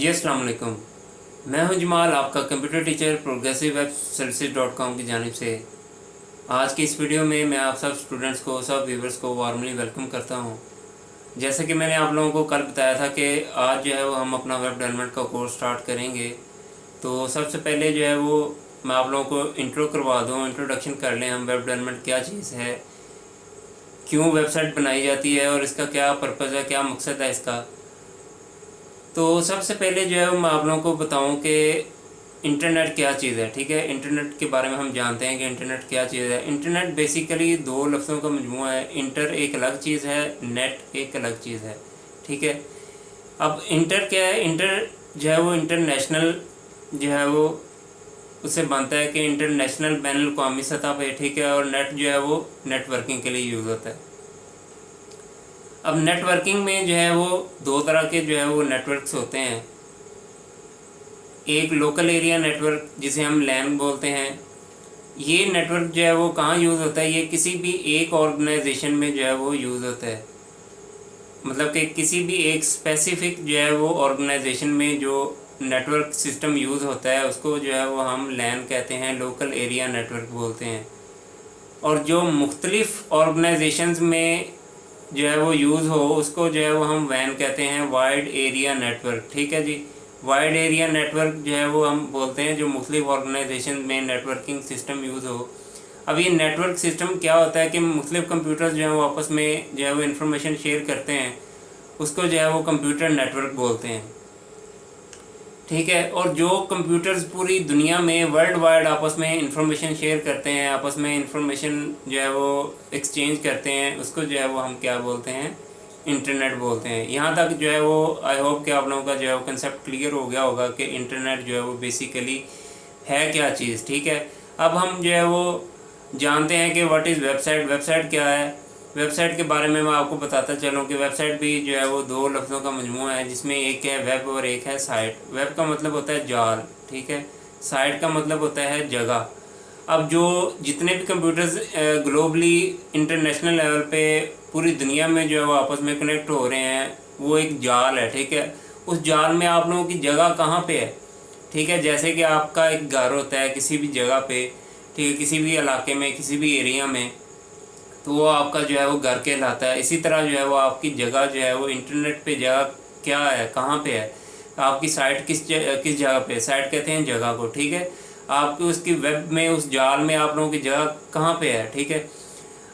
जी अस्सलाम वालेकुम। मैं हूं जमाल, आपका कंप्यूटर टीचर प्रोग्रेसिव वेब सर्विसेज.com की जानिब से। आज की इस वीडियो में मैं आप सब स्टूडेंट्स को, सब व्यूवर्स को वार्मली वेलकम करता हूं। जैसे कि मैंने आप लोगों को कल बताया था कि आज जो है वो हम अपना वेब डेवलपमेंट का कोर्स स्टार्ट करेंगे। तो सबसे पहले जो है वो मैं आप लोगों को इंट्रो करवा दूँ, इंट्रोडक्शन कर लें हम वेब डेवलपमेंट क्या चीज़ है, क्यों वेबसाइट बनाई जाती है और इसका क्या पर्पज़ है, क्या मकसद है इसका। तो सबसे पहले जो है मैं आप लोगों को बताऊं कि इंटरनेट क्या चीज़ है। ठीक है, इंटरनेट के बारे में हम जानते हैं कि इंटरनेट क्या चीज़ है। इंटरनेट बेसिकली दो लफ्ज़ों का मजमूआ है। इंटर एक अलग चीज़ है, नेट एक अलग चीज़ है। ठीक है, अब इंटर क्या है? इंटर जो है वो इंटरनेशनल जो है वो उससे बनता है कि इंटरनेशनल बैनुल अक़वामी सतह पे। ठीक है, और नेट जो है वो नेटवर्किंग के लिए यूज़ होता है। अब नेटवर्किंग में जो है वो दो तरह के जो है वो नेटवर्क्स होते हैं। एक लोकल एरिया नेटवर्क जिसे हम लैन बोलते हैं। ये नेटवर्क जो है वो कहाँ यूज़ होता है? ये किसी भी एक ऑर्गेनाइजेशन में जो है वो यूज़ होता है। मतलब कि किसी भी एक स्पेसिफिक जो है वो ऑर्गेनाइजेशन में जो नेटवर्क सिस्टम यूज़ होता है उसको जो है वो हम लैन कहते हैं, लोकल एरिया नेटवर्क बोलते हैं। और जो मुख्तलिफ़ ऑर्गेनाइजेशंस में जो है वो यूज़ हो उसको जो है वो हम वैन कहते हैं, वाइड एरिया नेटवर्क। ठीक है जी, वाइड एरिया नेटवर्क जो है वो हम बोलते हैं जो मुख्तलिफ ऑर्गेनाइजेशन में नेटवर्किंग सिस्टम यूज़ हो। अब ये नेटवर्क सिस्टम क्या होता है कि मुख्तलिफ कंप्यूटर्स जो है वो आपस में जो है वो इंफॉर्मेशन शेयर करते हैं, उसको जो है वो कंप्यूटर नेटवर्क बोलते हैं। ठीक है, और जो कंप्यूटर्स पूरी दुनिया में वर्ल्ड वाइड आपस में इंफॉर्मेशन शेयर करते हैं, आपस में इंफॉर्मेशन जो है वो एक्सचेंज करते हैं, उसको जो है वो हम क्या बोलते हैं? इंटरनेट बोलते हैं। यहाँ तक जो है वो आई होप कि आप लोगों का जो है वो कंसेप्ट क्लियर हो गया होगा कि इंटरनेट जो है वो बेसिकली है क्या चीज़। ठीक है, अब हम जो है वो जानते हैं कि व्हाट इज़ वेबसाइट। वेबसाइट क्या है? वेबसाइट के बारे में मैं आपको बताता चलूँ कि वेबसाइट भी जो है वो दो लफ्ज़ों का मजमूआ है, जिसमें एक है वेब और एक है साइट। वेब का मतलब होता है जाल, ठीक है। साइट का मतलब होता है जगह। अब जो जितने भी कंप्यूटर्स ग्लोबली इंटरनेशनल लेवल पे पूरी दुनिया में जो है वो आपस में कनेक्ट हो रहे हैं, वो एक जाल है। ठीक है, उस जाल में आप लोगों की जगह कहाँ पे है? ठीक है, जैसे कि आपका एक घर होता है किसी भी जगह पे, ठीक है, किसी भी इलाके में, किसी भी एरिया में, तो वो आपका जो है वो घर कहलाता है। इसी तरह जो है वो आपकी जगह जो है वो इंटरनेट पे जगह क्या है, कहाँ पे है? आपकी साइट किस जगह पे है? साइट कहते हैं जगह को। ठीक है, आपकी उसकी वेब में, उस जाल में आप लोगों की जगह कहाँ पे है? ठीक है,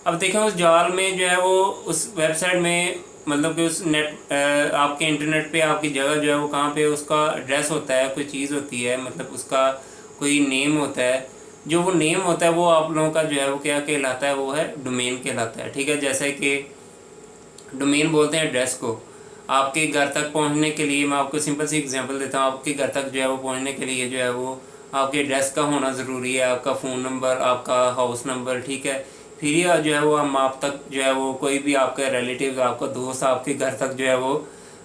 अब देखें उस जाल में जो है वो उस वेबसाइट में, मतलब कि उस आपके इंटरनेट पे आपकी जगह जो है वो कहाँ पे है, उसका एड्रेस होता है, कोई चीज़ होती है, मतलब उसका कोई नेम होता है। जो वो नेम होता है वो आप लोगों का जो है वो क्या कहलाता है? वो है डोमेन कहलाता है। ठीक है, जैसे कि डोमेन बोलते हैं एड्रेस को। आपके घर तक पहुंचने के लिए मैं आपको सिंपल सी एग्जांपल देता हूँ। आपके घर तक जो है वो पहुंचने के लिए जो है वो आपके एड्रेस का होना ज़रूरी है, आपका फ़ोन नंबर, आपका हाउस नंबर। ठीक है, फिर यह जो है वो हम आप तक जो है वो कोई भी आपका रिलेटिव, आपका दोस्त आपके घर तक जो है वो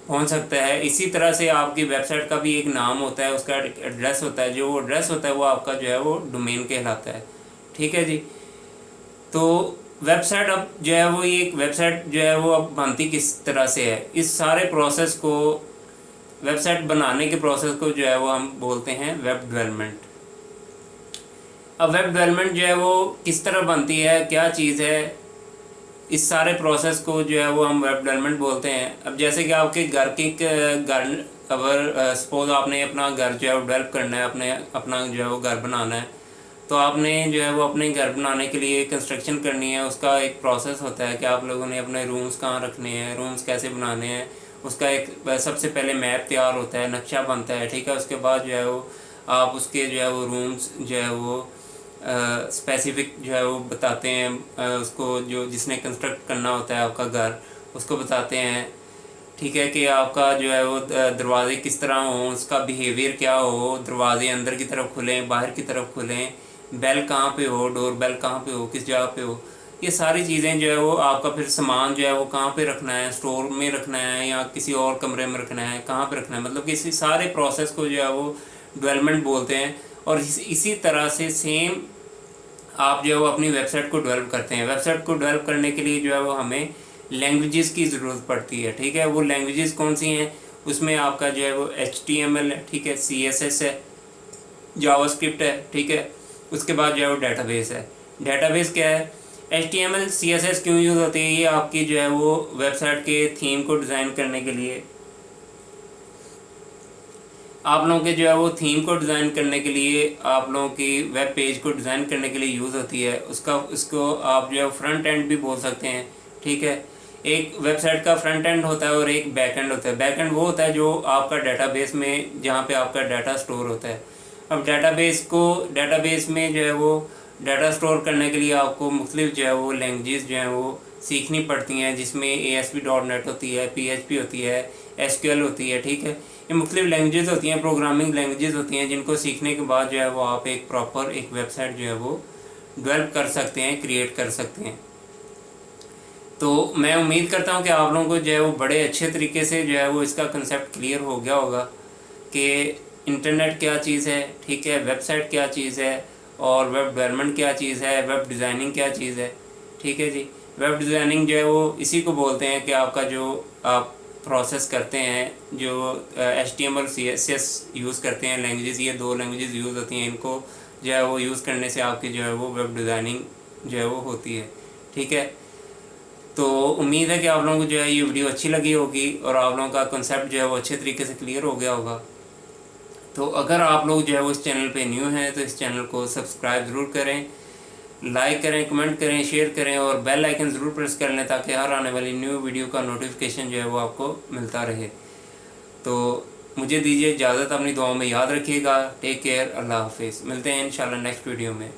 पहुंच सकता है। इसी तरह से आपकी वेबसाइट का भी एक नाम होता है, उसका एड्रेस होता है। जो वो एड्रेस होता है वो आपका जो है वो डोमेन कहलाता है। ठीक है जी, तो वेबसाइट अब जो है वो, ये एक वेबसाइट जो है वो अब बनती किस तरह से है? इस सारे प्रोसेस को, वेबसाइट बनाने के प्रोसेस को जो है वो हम बोलते हैं वेब डेवलपमेंट। अब वेब डेवलपमेंट जो है वो किस तरह बनती है, क्या चीज़ है, इस सारे प्रोसेस को जो है वो हम वेब डेवलपमेंट बोलते हैं। अब जैसे कि आपके घर की घर, अगर सपोज आपने अपना घर जो है वो डेवलप करना है, अपना जो है वो घर बनाना है, तो आपने जो है वो अपने घर बनाने के लिए कंस्ट्रक्शन करनी है। उसका एक प्रोसेस होता है कि आप लोगों ने अपने रूम्स कहाँ रखने हैं, रूम्स कैसे बनाने हैं, उसका एक सबसे पहले मैप तैयार होता है, नक्शा बनता है। ठीक है, उसके बाद जो है वो आप उसके जो है वो रूम्स जो है वो स्पेसिफिक जो है वो बताते हैं, उसको जो जिसने कंस्ट्रक्ट करना होता है आपका घर, उसको बताते हैं। ठीक है, कि आपका जो है वो दरवाज़े किस तरह हो, उसका बिहेवियर क्या हो, दरवाज़े अंदर की तरफ खुलें, बाहर की तरफ खुलें, बेल कहाँ पे हो, डोर बेल कहाँ पे हो, किस जगह पे हो, ये सारी चीज़ें जो है वो आपका, फिर सामान जो है वो कहाँ पे रखना है, स्टोर में रखना है या किसी और कमरे में रखना है, कहाँ पे रखना है, मतलब कि इसी सारे प्रोसेस को जो है वो डेवलपमेंट बोलते हैं। और इसी तरह से सेम आप जो है वो अपनी वेबसाइट को डेवलप करते हैं। वेबसाइट को डेवलप करने के लिए जो है वो हमें लैंग्वेजेस की ज़रूरत पड़ती है। ठीक है, वो लैंग्वेजेस कौन सी हैं? उसमें आपका जो है वो HTML है, ठीक है, CSS है, जावास्क्रिप्ट है, ठीक है। उसके बाद जो है वो डेटाबेस है। डेटाबेस क्या है? HTML CSS क्यों यूज़ होती है? ये आपकी जो है वो वेबसाइट के थीम को डिज़ाइन करने के लिए, आप लोगों के जो है वो थीम को डिज़ाइन करने के लिए, आप लोगों की वेब पेज को डिज़ाइन करने के लिए यूज़ होती है। उसको आप जो है फ्रंट एंड भी बोल सकते हैं, ठीक है। एक वेबसाइट का फ्रंट एंड होता है और एक बैक एंड होता है। बैक एंड वो होता है जो आपका डेटाबेस में, जहाँ पे आपका डाटा स्टोर होता है। अब डेटाबेस में जो है वो डाटा स्टोर करने के लिए आपको मुख्तलिफ जो है वो लैंग्वेज जो है वो सीखनी पड़ती हैं, जिसमें ASP.NET होती है, PHP होती है, SQL होती है, ठीक है। ये मुख्तलिफ लैंग्वेजेस होती हैं, प्रोग्रामिंग लैंग्वेजेस होती हैं, जिनको सीखने के बाद जो है वो आप एक प्रॉपर एक वेबसाइट जो है वो डेवलप कर सकते हैं, क्रिएट कर सकते हैं। तो मैं उम्मीद करता हूँ कि आप लोगों को जो है वो बड़े अच्छे तरीके से जो है वो इसका कंसेप्ट क्लियर हो गया होगा कि इंटरनेट क्या चीज़ है, ठीक है, वेबसाइट क्या चीज़ है, और वेब डेवलपमेंट क्या चीज़ है, वेब डिज़ाइनिंग क्या चीज़ है, ठीक है जी। वेब डिज़ाइनिंग जो है वो इसी को बोलते हैं कि आपका जो आप प्रोसेस करते हैं, जो HTML CSS यूज़ करते हैं लैंग्वेजेस, ये 2 लैंग्वेजेस यूज़ होती हैं, इनको जो है वो यूज़ करने से आपकी जो है वो वेब डिज़ाइनिंग जो है वो होती है, ठीक है। तो उम्मीद है कि आप लोगों को जो है ये वीडियो अच्छी लगी होगी और आप लोगों का कंसेप्ट जो है वो अच्छे तरीके से क्लियर हो गया होगा। तो अगर आप लोग जो है वो इस चैनल पे न्यू हैं तो इस चैनल को सब्सक्राइब ज़रूर करें, लाइक करें, कमेंट करें, शेयर करें और बेल आइकन ज़रूर प्रेस कर लें, ताकि हर आने वाली न्यू वीडियो का नोटिफिकेशन जो है वो आपको मिलता रहे। तो मुझे दीजिए इजाज़त, अपनी दुआओं में याद रखिएगा। टेक केयर, अल्लाह हाफिज़। मिलते हैं इंशाल्लाह नेक्स्ट वीडियो में।